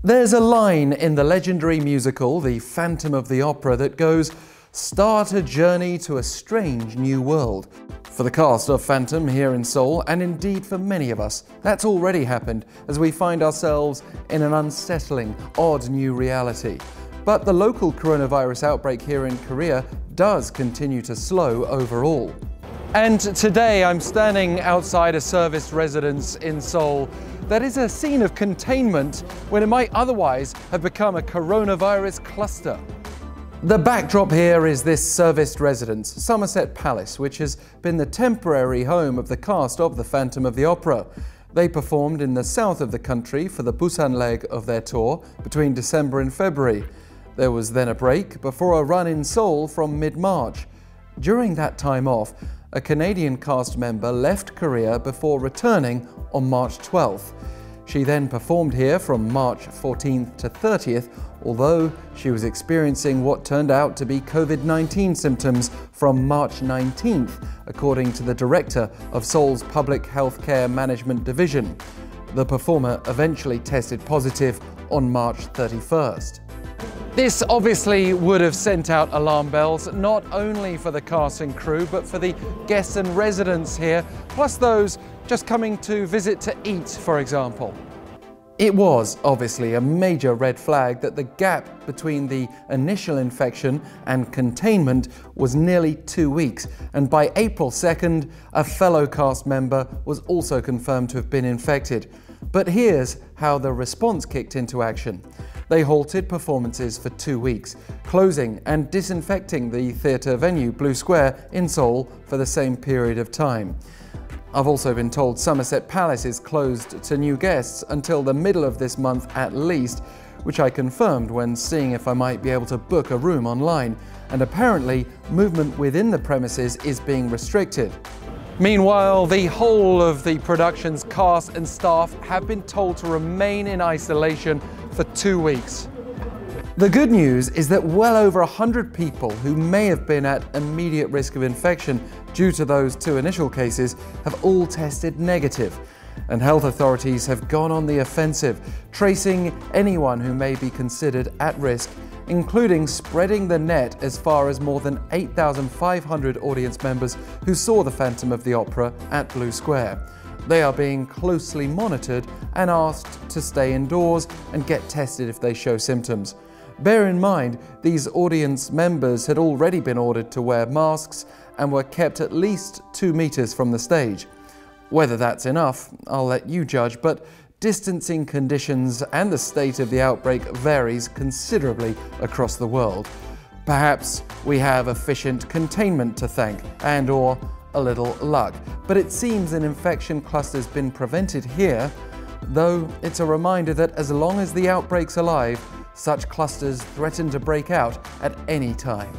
There's a line in the legendary musical, The Phantom of the Opera, that goes, "Start a journey to a strange new world." For the cast of Phantom here in Seoul, and indeed for many of us, that's already happened as we find ourselves in an unsettling, odd new reality. But the local coronavirus outbreak here in Korea does continue to slow overall. And today I'm standing outside a serviced residence in Seoul that is a scene of containment when it might otherwise have become a coronavirus cluster. The backdrop here is this serviced residence, Somerset Palace, which has been the temporary home of the cast of The Phantom of the Opera. They performed in the south of the country for the Busan leg of their tour between December and February. There was then a break before a run in Seoul from mid-March. During that time off, a Canadian cast member left Korea before returning on March 12th. She then performed here from March 14th to 30th, although she was experiencing what turned out to be COVID-19 symptoms from March 19th, according to the director of Seoul's Public Healthcare Management Division. The performer eventually tested positive on March 31st. This obviously would have sent out alarm bells, not only for the cast and crew, but for the guests and residents here, plus those just coming to visit to eat, for example. It was obviously a major red flag that the gap between the initial infection and containment was nearly 2 weeks, and by April 2nd, a fellow cast member was also confirmed to have been infected. But here's how the response kicked into action. They halted performances for 2 weeks, closing and disinfecting the theatre venue Blue Square in Seoul for the same period of time. I've also been told Somerset Palace is closed to new guests until the middle of this month at least, which I confirmed when seeing if I might be able to book a room online, and apparently movement within the premises is being restricted. Meanwhile, the whole of the production's cast and staff have been told to remain in isolation for 2 weeks. The good news is that well over 100 people who may have been at immediate risk of infection due to those 2 initial cases have all tested negative, and health authorities have gone on the offensive, tracing anyone who may be considered at risk, including spreading the net as far as more than 8,500 audience members who saw The Phantom of the Opera at Blue Square. They are being closely monitored and asked to stay indoors and get tested if they show symptoms. Bear in mind, these audience members had already been ordered to wear masks and were kept at least 2 meters from the stage. Whether that's enough, I'll let you judge, but distancing conditions and the state of the outbreak varies considerably across the world. Perhaps we have efficient containment to thank and/or a little luck, but it seems an infection cluster's been prevented here, though it's a reminder that as long as the outbreak's alive, such clusters threaten to break out at any time.